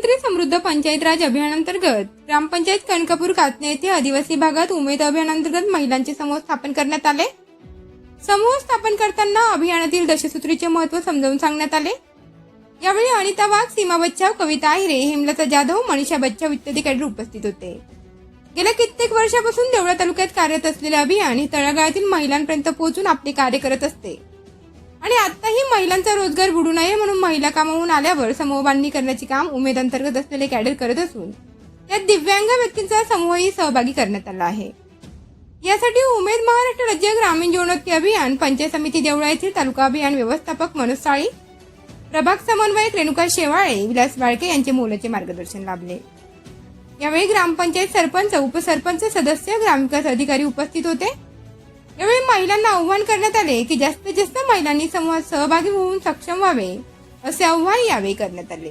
प्रधानमंत्री समृद्ध पंचायत राज अभियानांतर्गत ग्रामपंचायत कणकपूर कातने येथे आदिवासी भागात उमेद अभियानांतर्गत महिलांचे समूह स्थापन करण्यात आले। समूह स्थापन करताना अभियानातील दशसूत्रीचे महत्त्व समजावून सांगण्यात आले। यावेळी अनिता वाघ, सीमा बच्चाव, कविता आहिरे, हेमलता जाधव, मनीषा बच्चाव इत्यादी कॅडर उपस्थित होते। गेल्या कित्येक वर्षापासून देवळा तालुक्यात कार्यरत असलेले अभियान हे तळागाळातील महिलांपर्यंत पोहोचून आपले कार्य करत असते आणि आताही महिलांचा रोजगार बुडू नये म्हणून महिला कामावून आल्यावर समूह बांधणी करण्याचे काम उमेद अंतर्गत असलेले कॅडर करत असून त्यात दिव्यांग व्यक्तींचा समूहही सहभागी करण्यात आला आहे। यासाठी उमेद महाराष्ट्र राज्य ग्रामीण जीवनोन्नती अभियान, पंचायत समिती देवळा येथील तालुका अभियान व्यवस्थापक मनोज साळी, प्रभाग समन्वयक रेणुका शेवाळे, विलास वाळके यांचे मोलाचे मार्गदर्शन लाभले। यावेळी ग्रामपंचायत सरपंच, उपसरपंच, सदस्य, ग्रामविकास अधिकारी उपस्थित होते। यावेळी महिलांना आवाहन करण्यात आले की जास्तीत जास्त महिलांनी समूहात सहभागी होऊन सक्षम व्हावे असे आवाहन यावेळी करण्यात आले।